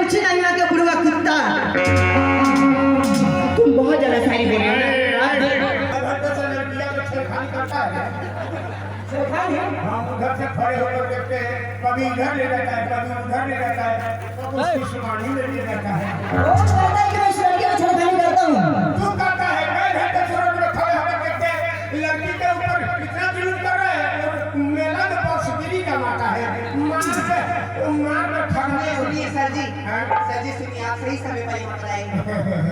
कुछ ही नहीं आके बुढ़वा कुत्ता। तुम बहुत ज्यादा शायरी बोल रहे हो। उधर से खड़े होकर देखते हैं, कभी इधर ले जाता है, कभी उधर ले जाता है, तो उसकी सुमानी में ले जाता है। वो कहता है कि मैं इस लड़के को छेड़खानी करता हूँ। तू कहता है मैं घंटे सूरज में खड़े होकर देखते हैं, लड़की के ऊपर इतना जुलूम कर रहे हैं, मेला में पॉसिबिलिटी कमाता है, मार में खड़े सुनिए सर जी, सुनिए, आप सही समय पर यहाँ पर आए।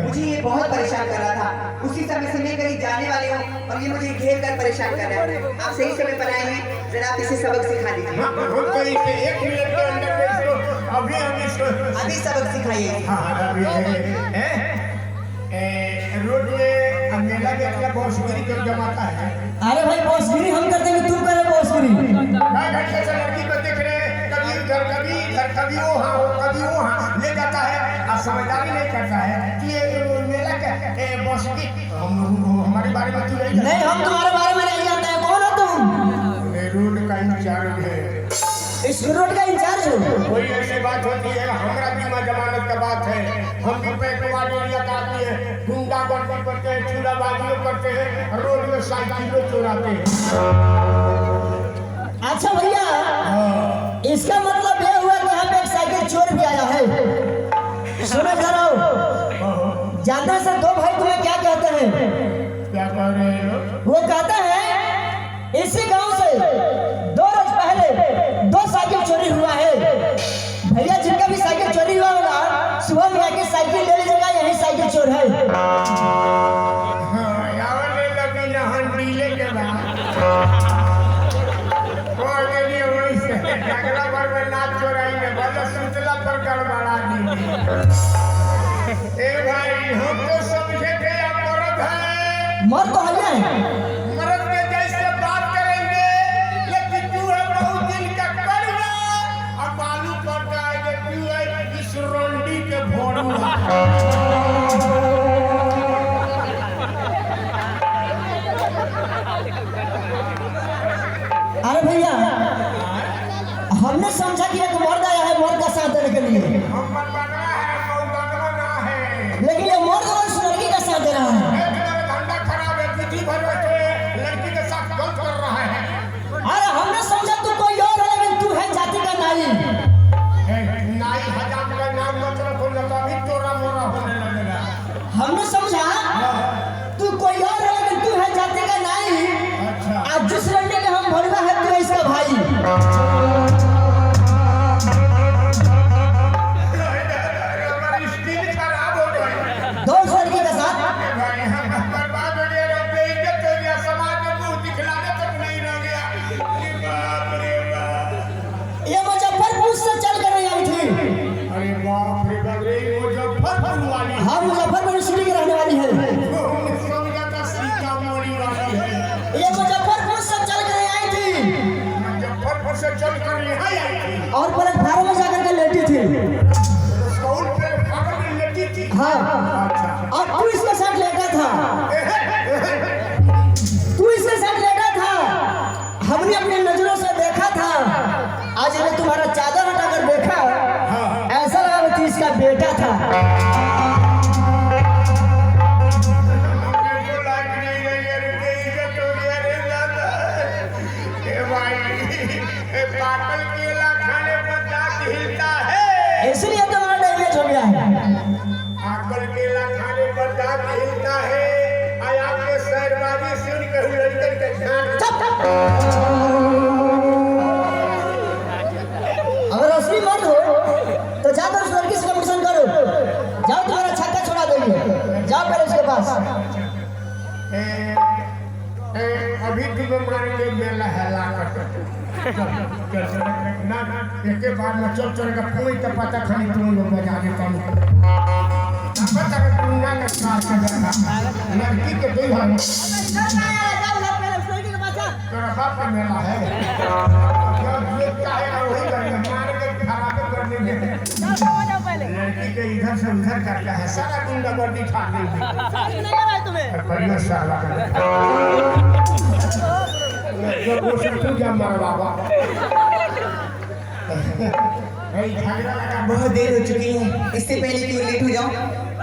मुझे ये बहुत परेशान कर रहा था। उसी समय से मैं कहीं जाने वाली हूँ और ये मुझे घेर कर परेशान कर रहा है। आप सही समय पर आए हैं, जरा आप इसे सबक सिखा दीजिए। एक मिनट के अंदर अभी सबक सिखाइए। रोड में मेला में बॉसगिरी कर जमाता है। अरे भाई बॉसगिरी हम करते हैं, तुम करे बॉसगिरी। घंटे से लड़की को देख रहे हैं, कभी इधर कभी इधर, कभी वहाँ ले जाता है। आप समझदारी नहीं करता है कि ये मेला क्या बॉसगिरी हमारे बारे में तू नहीं, हम तुम्हारे बारे में नहीं जानते हैं। कौन हो तुम? रोड का इंचार्ज है। इस रोड का इंचार्ज हो? कोई ऐसी बात होती है, हमारा बीमा जमानत का बात है, हम रुपए कमाने काटती है, गुंडा गर्दी करते हैं, चूड़ाबाजियों करते हैं, रोड में साइकिलों चुराते हैं। अच्छा भैया, इसका मतलब ये हुआ कि यहाँ पे एक साइकिल चोर भी आया है। सुनो जरा, जानता से दो भाई तुम्हें क्या कहते हैं? क्या कह रहे हो? वो कहता है इसी गांव से 2 रोज पहले 2 साइकिल चोरी हुआ है। भैया जिनका भी साइकिल चोरी हुआ होगा, सुबह में आके साइकिल ले लीजिएगा, यही साइकिल चोर है। मर तो है, मर्द के जैसे बात करेंगे, लेकिन तू है बहुत दिन का कड़वा, अब मालूम पड़ता है कि तू है इस रोंडी के भोरुआ। अरे भैया, हमने समझा कि एक मर्द आया है मर्द का साथ देने के लिए, हम बनवाना है, मौका ना है, लेकिन ये मर्द और उस लड़की का साथ दे रहा है। धंधा खराब है, पीठी भर बैठे लड़की के साथ गलत कर रहा है। अरे हमने समझा तू कोई और है, लेकिन तू है जाति का नाई। नाई हजाम का नाम मतलब हो जाता, अभी तोरा मोरा होने लगेगा। हमने समझा तू कोई और है, लेकिन तू है जाति का नाई। अच्छा, आज जिस लड़ने के हम भड़वा है, तू इसका भाई। हमारी स्टील खराब हो गई। 2 लड़की के साथ भाई हम बर्बाद हो गए, बेइज्जत हो गया, समाज में मुंह दिखलाने तक नहीं रह गया। अरे बाप रे बाप, ये मुजफ्फरपुर से चल कर आई थी। अरे बाप रे बाप, रे मुजफ्फरपुर वाली। हाँ, मुजफ्फरपुर सिटी की रहने वाली है। समझा था सीतामढ़ी वाली है। ये मुजफ्फरपुर से चल कर आई थी मुजफ्फरपुर से चल कर यहाँ आई थी और प्लेटफार्म में जाकर के लेटी थी। स्कूल पे फाटक में लेटी थी। हाँ, अच्छा, और तू इसके साथ लेटा था। तू इसके साथ लेटा था, हमने अपनी नजरों से देखा था। आज हमने तुम्हारा चादर हटाकर देखा, ऐसा लगा कि इसका बेटा था। हमको लायक नहीं रही है, बेइज्जत हो गया रे दादा। ए भाई, ए पागल केला खाने पर दांत हिलता है। इसलिए तुम्हारा डैमेज हो गया है। पागल केला खाने पर दांत हिलता है। आय आपके शहरबाजी सुन के लड़कन के ध्यान। अगर असली मर्द हो तो जाकर उस लड़की से कंपटीशन करो। जाओ, तुम्हारा छक्का छोड़ा देंगे। जाओ पहले उसके पास। अभी तुम्हें मारेंगे, मेला हैला कर ना एक बार में चल का कोई का पता खाली तुम लोग बजा देता पता का टूना का साथ कर लड़की के दे हम तेरा बाप का मेला है, जब ये चाहे वही करेंगे, मार के खराब करने में लड़की के इधर से उधर करता है, सारा गुंडा गर्दी खा गई बढ़िया साला वो से तू क्या मार बाबा झगड़ा लगा बहुत देर हो चुकी है, इससे पहले क्यों लेट हो जाऊं?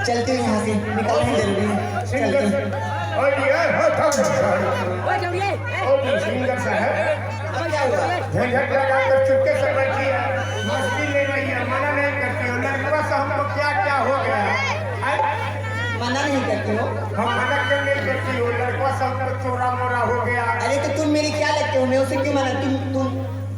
चलते हैं यहाँ से, निकलना ही जरूरी है। चलते हैं। सिंगर साहब अब क्या हुआ? झंझट लगाकर चुपके से बैठी है, मस्ती ले रही है, मना नहीं करती हो। लड़का से हमको क्या क्या हो गया? मना नहीं करते हो? हम मना क्यों नहीं करती हो? लड़का से हमको चोरा मोरा हो गया। अरे तो तुम मेरी क्या लगते हो? मैं उसे क्यों मना?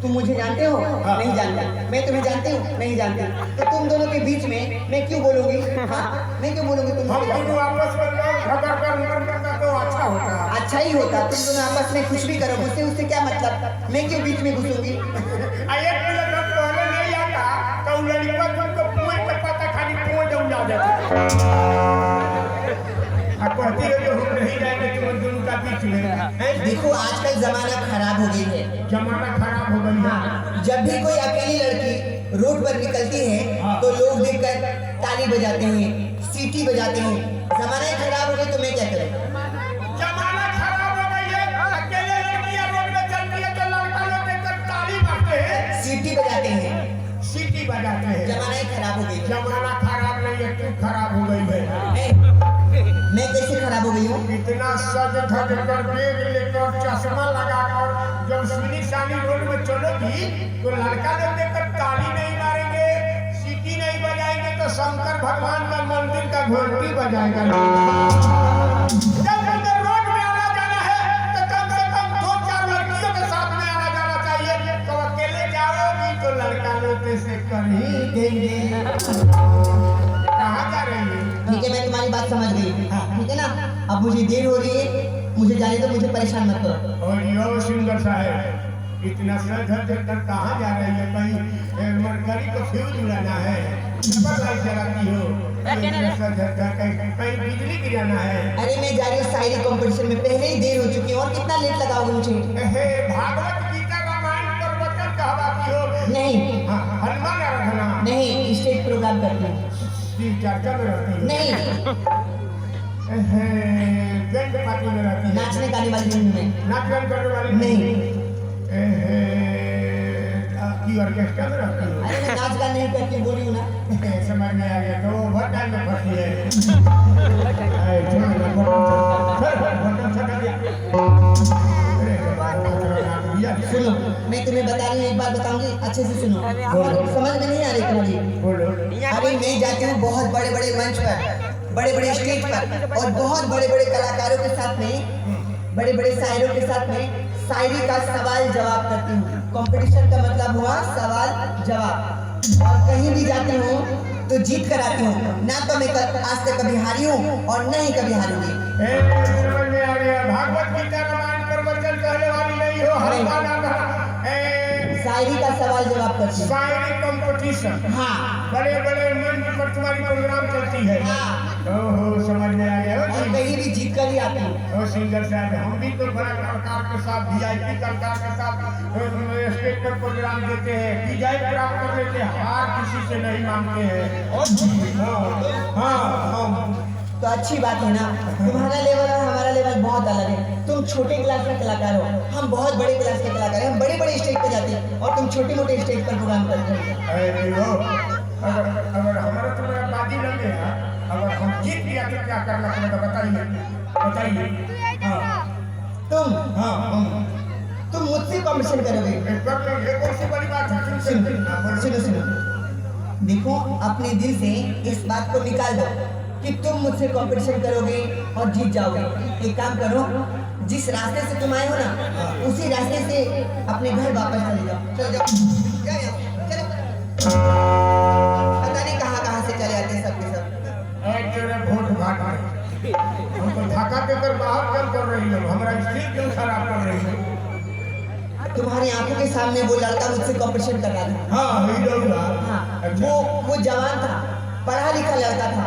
तुम मुझे जानते हो? हाँ। नहीं जानता। मैं तुम्हें जानती हूँ? नहीं जानती। तो तुम दोनों के बीच में मैं क्यों बोलूंगी? हाँ? मैं क्यों बोलूंगी तुम हम दोनों आपस में झगड़ कर करता तो अच्छा होता। अच्छा ही होता। तुम दोनों आपस में कुछ भी करो, मुझसे उससे क्या मतलब? मैं क्यों बीच में घुसूंगी? एक मिनट पहले नहीं आता तो लड़का तुमको पुए के पता खाली पुए दम जा देता। अब कहती है कि हम नहीं जाएंगे तुम दोनों का बीच में। देखो आजकल जमाना खराब हो गई है। जमाना खराब हो गई है। जब भी कोई अकेली लड़की रोड पर निकलती है तो लोग देखकर ताली बजाते हैं, सीटी बजाते हैं। जमाना ही खराब हो गई तो मैं क्या करूं? जमाना खराब हो गई है। अकेले लड़कियां रोड पे चलती है तो लड़का लोग देखकर ताली मारते हैं, सीटी बजाते हैं। सीटी बजाते हैं। जमाना ही खराब हो गई। जमाना खराब नहीं है, तू खराब हो गई है। मैं कैसे खराब हो गई हूँ? इतना सज धज कर बैग लेकर चश्मा लगाकर जब सुनी सानी रोड में चलोगी तो लड़का लोग देखकर ताली नहीं मारेंगे, सीटी नहीं बजाएंगे तो शंकर भगवान का मंदिर का घंटी बजाएगा। जब तुमको रोड में आना जाना है तो कम से कम 2-4 लड़कियों के साथ में आना जाना चाहिए। तो अकेले जाओगी तो लड़का लोग से कर ही देंगे। कहाँ जा रही है? ठीक है, मैं तुम्हारी बात समझ गई। ठीक है ना? अब मुझे देर हो रही है, मुझे जाने दो, मुझे परेशान मत करो। और यो सिंगर साहब इतना सज धज कर कहाँ जा रही है? कहीं मरकरी को फ्यूज उड़ाना है? डबल लाइट जलाती हो? कहीं बिजली गिराना है? अरे मैं जा रही हूँ शायरी कंपटीशन में, पहले ही देर हो चुकी है और कितना लेट लगाओगे मुझे? भागवत गीता रामायण पर वचन कहवाती हो? नहीं हनुमान आराधना? नहीं, स्टेज प्रोग्राम करती हूँ। चर्चा में रहती है? नहीं, बैंड पार्टी में रहती है? नाचने गाने वाली नहीं हूँ मैं। नाच गान करने वाली नहीं। की ऑर्केस्ट्रा में रहती है? अरे मैं नाच गान नहीं करती, बोली हूँ ना। समझ में आ गया तो बहुत टाइम में फंसी है। सुनो, मैं तुम्हें बता रही हूँ, एक बात बताऊंगी, अच्छे से सुनो। समझ में नहीं आ रही तुम्हारी? अरे मैं जाती हूँ बहुत बड़े बड़े मंच पर, बड़े बड़े स्टेज पर, और बहुत बड़े बड़े कलाकारों के साथ में, बड़े बड़े शायरों के साथ में शायरी का सवाल जवाब करती हूँ। कंपटीशन का मतलब हुआ सवाल जवाब। और कहीं भी जाती हूँ तो जीत कर आती हूँ। ना तो मैं आज तक कभी हारी हूँ और न ही कभी हारूंगी। समझ में आ गया। भागवत गीता रामायण पर वचन कहने वाली नहीं हो। शायरी का सवाल जवाब करती हूँ। शायरी कंपटीशन? हाँ। बड़े बड़े मंच पर तुम्हारी प्रोग्राम चलती है? हाँ। ओहो, समझ में आ गया। और कहीं भी जीत कर ही आती हूँ। ओ सिंगर साहब, हम भी तो बड़ा कलाकार के साथ, VIP कलाकार के साथ स्टेज पर प्रोग्राम देते हैं, विजय प्राप्त कर लेते हैं, हार किसी से नहीं मांगते हैं। हाँ, तो अच्छी बात है ना। तुम्हारा लेवल और हमारा लेवल बहुत अलग है। तुम छोटे क्लास का कलाकार हो, हम बहुत बड़े क्लास के कलाकार हैं। हम बड़े बड़े स्टेज पर जाते हैं और तुम छोटे मोटे स्टेज पर प्रोग्राम करते हो। अगर हमारा तुम्हारा बाजी लग गया, अगर हम जीत गया तो क्या करना पड़ेगा? बताइए। तुम मुझसे कॉम्पिटिशन करोगे? कौन सी बड़ी बात है? सुनो, देखो अपने दिल से इस बात को निकाल दो कि तुम मुझसे कंपटीशन करोगे और जीत जाओगे। एक काम करो, जिस रास्ते से तुम आए हो ना, उसी रास्ते से अपने घर वापस चले जाओ। चलो चलो। पता नहीं कहाँ से चले आते सब के सब। तेरे वोट घाट में हमको धक्का देकर बाहर क्यों कर रही हो? हमारा स्थिति क्यों खराब कर रही हो? तुम्हारी आंखों के सामने वो लड़का मुझसे कंपटीशन कर रहा था। हाँ, वो जवान था, पढ़ा लिखा लड़का था,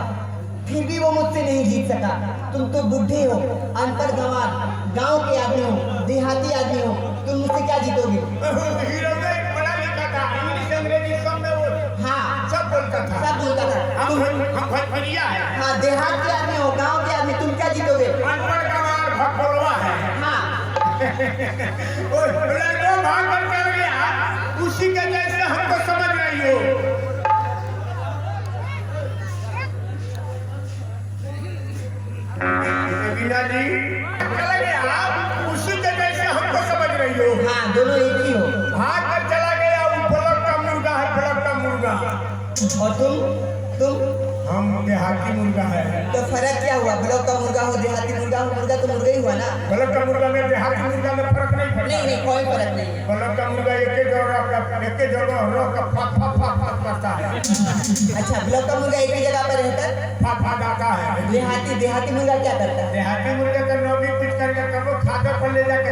फिर भी वो मुझसे नहीं जीत सका। तुम तो बुढ़े हो, अनपढ़ गंवार, गांव के आदमी हो, देहाती आदमी हो, तुम मुझसे क्या जीतोगे? पढ़ा लिखा था, इंग्लिश अंग्रेजी सब में वो हाँ, सब बोलता था। हम भटभटिया है। हाँ, देहात के आदमी हो, गांव के आदमी, तुम क्या जीतोगे? अनपढ़ गंवार भटभोलवा है। हाँ। भाग कर चल गया, उसी के जैसे हमको समझ रही रही हो? बीना जी चला गया उसी जगह से हमको समझ रही हो? हाँ दोनों एक ही हो। भाग कर चला गया वो ब्लॉक का मुर्गा है, ब्लॉक का मुर्गा। और तुम हम देहाती मुर्गा है। तो फर्क क्या हुआ? ब्लॉक का मुर्गा हो, देहाती मुर्गा हो, मुर्गा तो मुर्गा ही हुआ ना। ब्लॉक का मुर्गा में देहाती मुर्गा में फर्क नहीं पड़ता। नहीं नहीं, कोई फर्क नहीं है। ब्लॉक का मुर्गा एक ही जगह फक फक फक फक करता है। अच्छा, ब्लॉक का मुर्गा एक ही जगह पर रहकर फक फक आता है। देहाती मुर्गा क्या करता है? देहाती मुर्गा का नौकरी पिट करके कब खादर पर ले जाके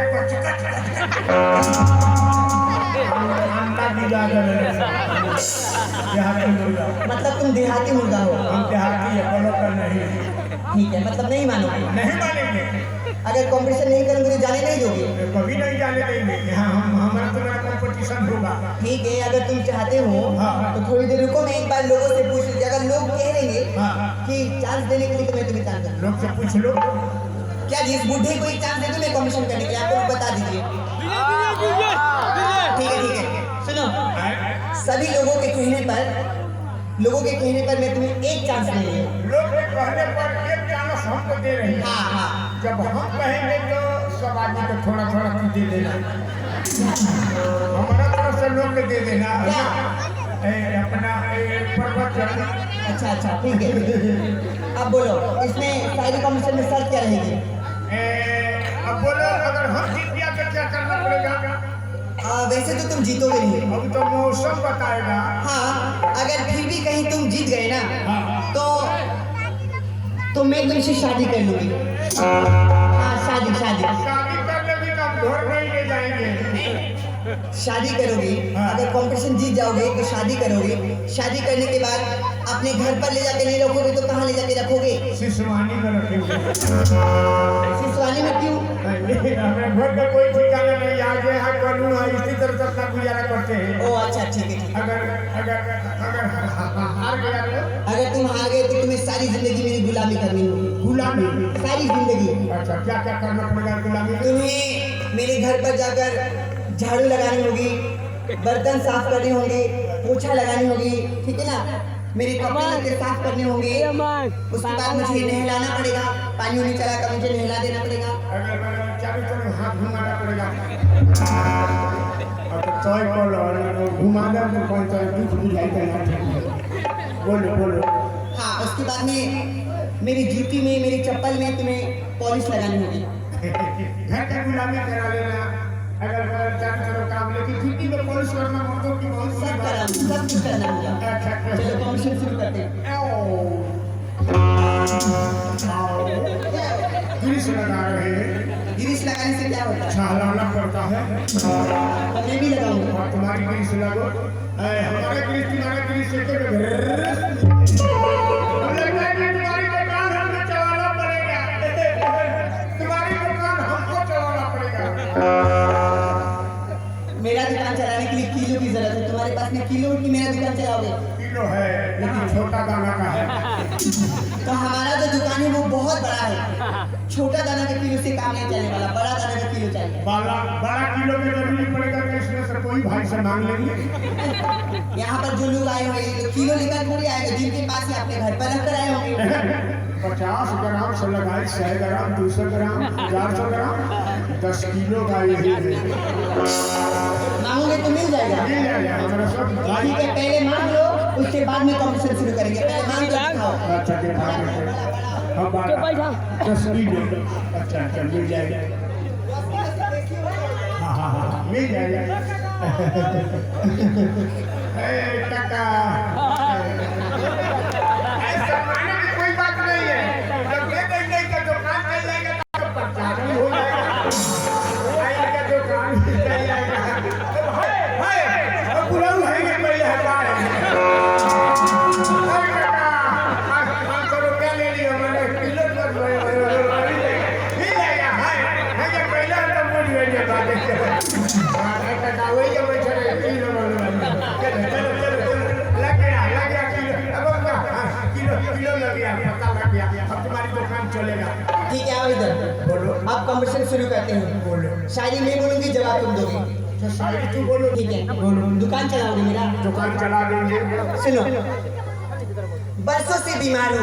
अंडा गिरा देहाती मुर्गा। मतलब तुम देहाती मुर्गा हो? हम देहाती है, ब्लॉक का नहीं। ठीक है, मतलब नहीं मानोगे? नहीं मानेंगे, अगर कंपटीशन नहीं करोगे तो जाने नहीं दोगे? कभी नहीं जाने देंगे। यहाँ हमारा तुम्हारा कंपटीशन होगा। ठीक है, अगर तुम चाहते हो हाँ। तो थोड़ी देर रुको, मैं एक बार लोगों से पूछ लीजिए। अगर लोग कह देंगे हाँ। कि चांस देने के लिए तो मैं तुम्हें चांस दूंगा। लोग से पूछ लो। क्या जिस बूढ़े को एक चांस दे दूं मैं कमीशन करने के लिए? आप लोग बता दीजिए। ठीक है सुनो, सभी लोगों के कहने पर मैं तुम्हें एक चांस दूंगी। लोग के कहने पर एक चांस हमको दे रही है। हाँ। जब हम कहेंगे तो सब आदमी को थोड़ा थोड़ा कुछ दे देना। हमारा तरफ से लोग को दे देना। अपना पर्वत चढ़ना। अच्छा ठीक है। अब बोलो, इसमें शायरी कमीशन में शर्त क्या रहेगी? अब बोलो, अगर हम जीत गया तो क्या करना पड़ेगा? वैसे तो तुम जीतोगे नहीं। अब तो मौसम बताएगा। हाँ, अगर फिर भी कहीं तुम जीत गए ना तो मैं तुमसे शादी कर लूंगी। हाँ, शादी शादी करने भी तो हम घर नहीं ले जाएंगे। शादी करोगी। अगर कंपटीशन जीत जाओगे तो शादी करोगे। शादी करने के बाद अपने घर पर ले जाके नहीं रखोगे तो कहाँ ले जाके रखोगे? सिसवानी में रखेंगे। सिसवानी में क्यों? हमें घर का कोई ठिकाना नहीं, आगे है कानून है, इसी तरह से अपना गुजारा करते हैं। ओ अच्छा, ठीक है। अगर हार गया तो? अगर तुम हार गए तो तुम्हें सारी जिंदगी मेरी गुलामी करनी होगी। गुलामी? सारी जिंदगी। अच्छा, क्या क्या करना पड़ेगा गुलामी में? तुम्हें मेरे घर पर जाकर झाड़ू लगानी होगी, बर्तन साफ करने होंगे, पोछा लगानी होगी, ठीक है ना? मेरे कपड़े लत्ते साफ करने होंगे। उसके बाद मुझे नहलाना पड़ेगा, पानी उनी चला कर मुझे नहला देना पड़ेगा। अगर चारों तरफ हाथ घुमाना पड़ेगा। अब तो तय कर लो, घुमाना तो कौन सा दुख बुझाई करना चाहिए। बोलो। हाँ, उसके बाद में मेरी जूती में, मेरी चप्पल में तुम्हें पॉलिश लगानी होगी। घर का गुलामी करा लेना। अगर चारों तरफ काम, लेकिन जूती में पॉलिश करना मर्दों की बहुत सी सब बात। कुछ करना होगा। अच्छा। चलो कमीशन शुरू करते हैं। ग्रीस लगा रहे हैं। ग्रीस लगाने से क्या होता है? छहलाना पड़ता है। मैं भी लगाऊंगा। और तुम्हारी ग्रीस लगो। हमारे ग्रीस तुम्हारे ग्रीस से तुम्हारी दुकान हमको चलाना पड़ेगा। तुम्हारी दुकान हमको चलाना पड़ेगा। मेरा दुकान चलाने के लिए किलो की जरूरत है। तुम्हारे पास में किलो की मेरा दुकान चलाओगे? किलो है, लेकिन छोटा दाना का है। तो हमारा जो दुकान है वो बहुत बड़ा है। छोटा दाना का किलो से काम नहीं चलने वाला, बड़ा दाना का किलो चाहिए। बड़ा किलो की जरूरी पड़ेगा तो इसमें से कोई भाई से मांग लेंगे। यहाँ पर जो लोग आए हुए हैं तो किलो लेकर थोड़ी आएंगे, जिनके पास ही अपने घर पर रखकर आए होंगे। 50 ग्राम से लगाए 100 ग्राम, 200 ग्राम, 400 ग्राम, 10 किलो का यही है। मांगोगे तो मिल जाएगा। हमारा सब ठीक है, पहले मांग लो, उसके बाद में कंपटीशन शुरू करेंगे। पहले मांग लो, दिखाओ। अच्छा के हम 10 किलो। अच्छा मिल जाएगा। हाँ मिल जाएगा। टका ऐसा माने की कोई बात नहीं है। जब ले देंगे का दुकान चल जाएगा तो प्रचार भी हो जाएगा। आएगा दुकान भी चल जाएगा। हाय अब बुलाऊ है ये पहले हजार है। 500 रुपया ले लियो, मैंने किलो पर मिल जाएगा। हाय ये पहले तो मुझ में ये बात है। टका वही जब चले किलो किलो लग गया, पता लग गया। अब तुम्हारी दुकान चलेगा। ठीक है, आओ इधर। बोलो। अब कंपटीशन शुरू करते हैं। बोलो। शायरी मैं बोलूंगी, जवाब तुम दोगे। तो शायद तू बोलो। ठीक है बोलो, दुकान चलाओगे मेरा? दुकान चला देंगे। सुनो, बरसों से बीमार हूँ।